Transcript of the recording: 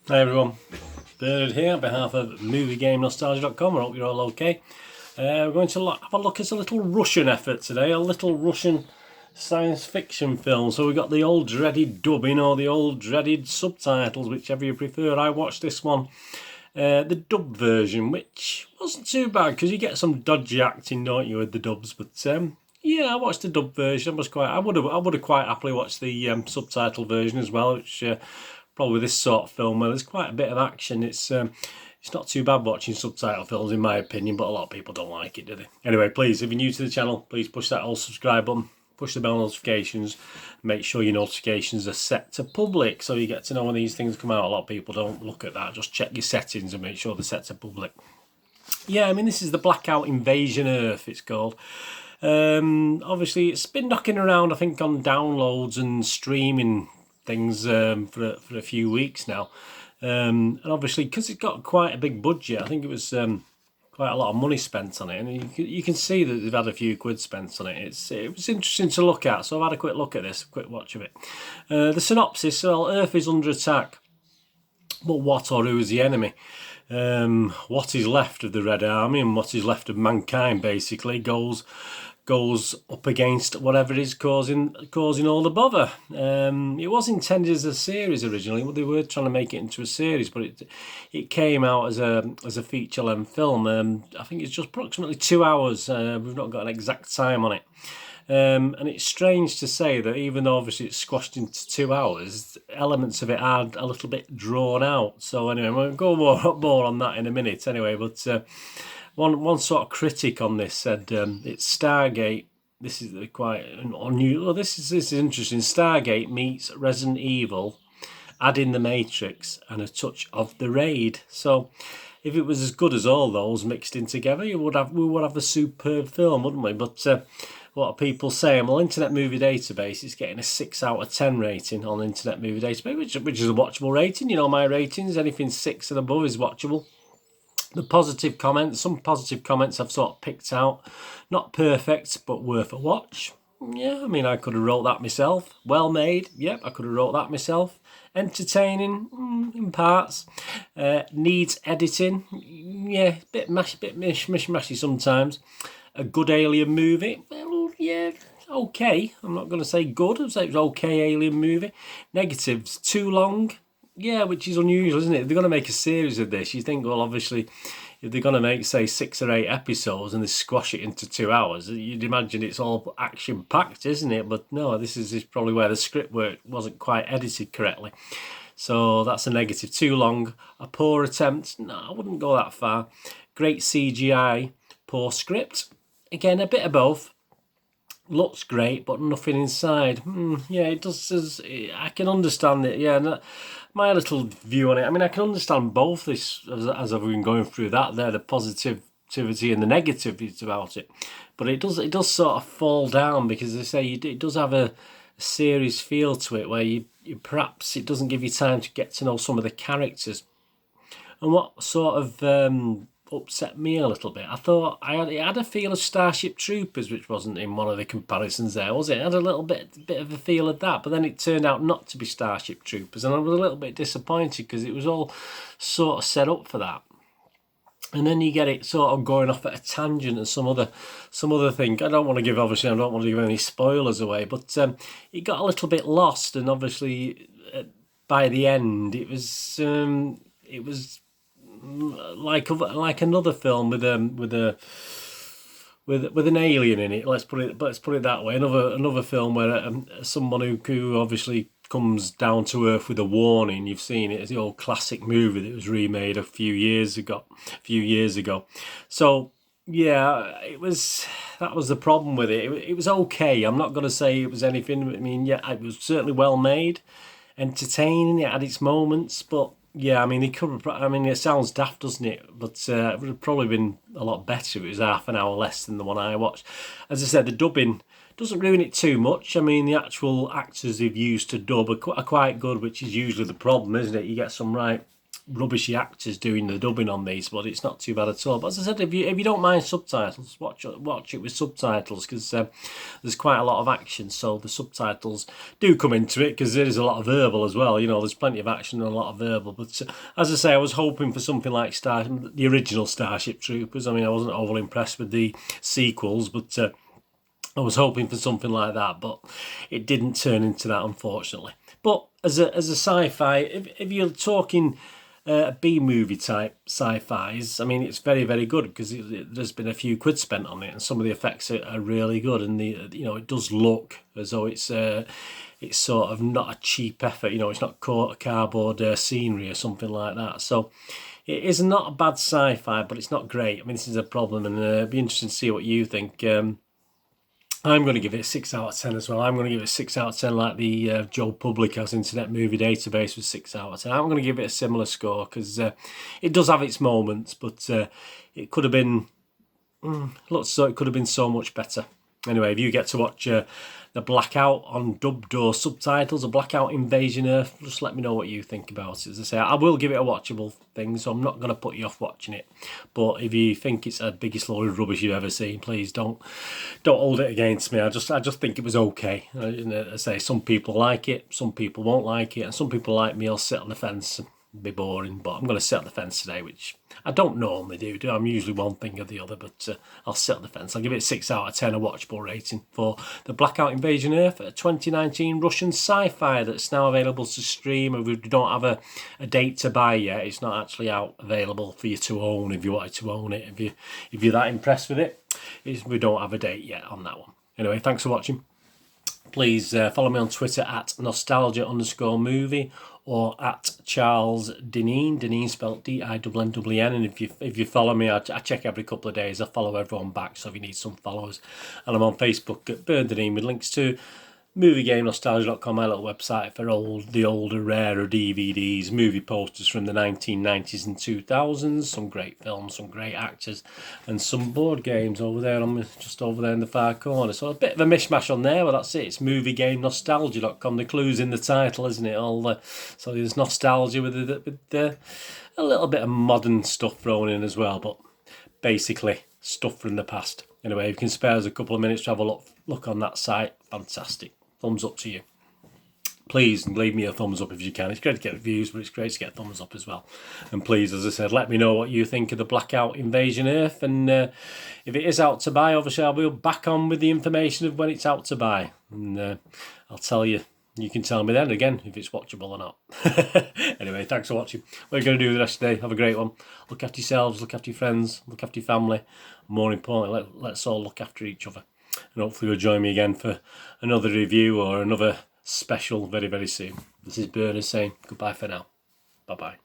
Hi everyone, Bernard here on behalf of MovieGameNostalgia.com. I hope you're all okay. We're going to have a look at a little Russian effort today, a little Russian science fiction film. So we've got the old dreaded dubbing or the old dreaded subtitles, whichever you prefer. I watched this one, the dub version, which wasn't too bad because you get some dodgy acting, don't you, with the dubs? But yeah, I watched the dub version. I would have quite happily watched the subtitle version as well, which probably this sort of film where there's quite a bit of action. It's not too bad watching subtitle films in my opinion, but a lot of people don't like it, do they? Anyway, please, if you're new to the channel, please push that old subscribe button, push the bell notifications, make sure your notifications are set to public so you get to know when these things come out. A lot of people don't look at that. Just check your settings and make sure they're set to public. Yeah, I mean, this is the Blackout Invasion Earth, it's called. Obviously, it's been knocking around, I think, on downloads and streaming things for a few weeks now. And obviously, because it's got quite a big budget, I think it was quite a lot of money spent on it. And you can see that they've had a few quid spent on it. It was interesting to look at, so I've had a quick look at this, a quick watch of it. The synopsis, well, Earth is under attack. But what or who is the enemy? What is left of the Red Army and what is left of mankind basically goes up against whatever is causing all the bother. It was intended as a series originally, but they were trying to make it into a series, but it came out as a feature-length film. I think it's just approximately 2 hours. We've not got an exact time on it. And it's strange to say that even though obviously it's squashed into 2 hours, elements of it are a little bit drawn out. So anyway, we'll go more on that in a minute anyway, but one sort of critic on this said it's Stargate. This is quite unusual. This is interesting. Stargate meets Resident Evil, add in the Matrix and a touch of the Raid. So if it was as good as all those mixed in together, we would have a superb film, wouldn't we? But what are people saying? Well, Internet Movie Database is getting a 6 out of 10 rating on Internet Movie Database, which is a watchable rating. You know my ratings. Anything 6 and above is watchable. The positive comments, some positive comments I've sort of picked out. Not perfect, but worth a watch. Yeah, I mean, I could have wrote that myself. Well made, yep, I could have wrote that myself. Entertaining, in parts. Needs editing, yeah, bit mishmashy sometimes. A good alien movie, well, yeah, okay. I'm not going to say good, I'll say it was okay alien movie. Negatives, too long. Yeah, which is unusual, isn't it? If they're going to make a series of this, you think, well, obviously, if they're going to make, say, 6 or 8 episodes and they squash it into 2 hours, you'd imagine it's all action-packed, isn't it? But no, this is probably where the script work wasn't quite edited correctly. So that's a negative. Too long. A poor attempt. No, I wouldn't go that far. Great CGI. Poor script. Again, a bit of both. Looks great, but nothing inside. Yeah, it does. I can understand it. Yeah, my little view on it. I mean, I can understand both this as I've been going through that. There, the positivity and the negativity about it, but it does sort of fall down because they say it does have a series feel to it, where you perhaps it doesn't give you time to get to know some of the characters. And what sort of upset me a little bit, I thought it had a feel of Starship Troopers, which wasn't in one of the comparisons there, was it? It had a little bit of a feel of that, but then it turned out not to be Starship Troopers, and I was a little bit disappointed because it was all sort of set up for that. And then you get it sort of going off at a tangent and some other thing. I don't want to give any spoilers away, but it got a little bit lost, and obviously by the end it was like another film with an alien in it. Let's put it that way. Another film where someone who obviously comes down to earth with a warning. You've seen it. It's the old classic movie that was remade a few years ago. So yeah, that was the problem with it. It was okay. I'm not going to say it was anything. I mean, yeah, it was certainly well made, entertaining. It had its moments, but yeah, I mean, it sounds daft, doesn't it? But it would have probably been a lot better if it was half an hour less than the one I watched. As I said, the dubbing doesn't ruin it too much. I mean, the actual actors they've used to dub are quite good, which is usually the problem, isn't it? You get some right rubbishy actors doing the dubbing on these, but it's not too bad at all. But as I said, if you don't mind subtitles, watch it with subtitles, because there's quite a lot of action, so the subtitles do come into it, because there is a lot of verbal as well. You know, there's plenty of action and a lot of verbal. But as I say, I was hoping for something like the original Starship Troopers. I mean, I wasn't overly impressed with the sequels, but I was hoping for something like that, but it didn't turn into that, unfortunately. But as a sci-fi, if you're talking B-movie type sci-fis, I mean, it's very, very good, because there's been a few quid spent on it, and some of the effects are really good, and it does look as though it's sort of not a cheap effort. You know, it's not cardboard scenery or something like that. So it is not a bad sci-fi, but it's not great. I mean, this is a problem, and it'd be interesting to see what you think. I'm going to give it a 6 out of 10 as well. I'm going to give it a 6 out of 10, like the Joe Public has Internet Movie Database with 6 out of 10. I'm going to give it a similar score, because it does have its moments, but it could have been, it could have been so much better. Anyway, if you get to watch the Blackout on dubbed or subtitles, a Blackout Invasion Earth, just let me know what you think about it. As I say, I will give it a watchable thing, so I'm not going to put you off watching it. But if you think it's the biggest load of rubbish you've ever seen, please don't hold it against me. I just think it was okay. I say, some people like it, some people won't like it, and some people like me will sit on the fence and be boring. But I'm going to sit on the fence today, which I don't normally do. I'm usually one thing or the other, but I'll sit on the fence. I'll give it 6 out of 10, a watchable rating for the Blackout Invasion Earth, a 2019 Russian sci-fi that's now available to stream. If we don't have a date to buy yet, it's not actually out available for you to own if you wanted to own it. If you're that impressed with it, we don't have a date yet on that one. Anyway, thanks for watching. Please follow me on Twitter at nostalgia_movie or at Charles Dineen. Dineen spelled D-I-N-N. And if you follow me, I check every couple of days. I follow everyone back, so if you need some followers. And I'm on Facebook at Bird Dineen with links to MovieGameNostalgia.com, my little website for the older, rarer DVDs, movie posters from the 1990s and 2000s, some great films, some great actors, and some board games over there. I'm just over there in the far corner. So a bit of a mishmash on there, but that's it. It's MovieGameNostalgia.com. The clue's in the title, isn't it? So there's nostalgia with a little bit of modern stuff thrown in as well, but basically stuff from the past. Anyway, if you can spare us a couple of minutes to have a look on that site, fantastic. Thumbs up to you. Please leave me a thumbs up if you can. It's great to get views, but it's great to get a thumbs up as well. And please, as I said, let me know what you think of the Blackout Invasion Earth. And if it is out to buy, obviously I'll be back on with the information of when it's out to buy. And I'll tell you. You can tell me then again if it's watchable or not. Anyway, thanks for watching. What are you going to do the rest of the day? Have a great one. Look after yourselves, look after your friends, look after your family. More importantly, let's all look after each other. And hopefully you'll join me again for another review or another special very, very soon. This is Bernard saying goodbye for now. Bye-bye.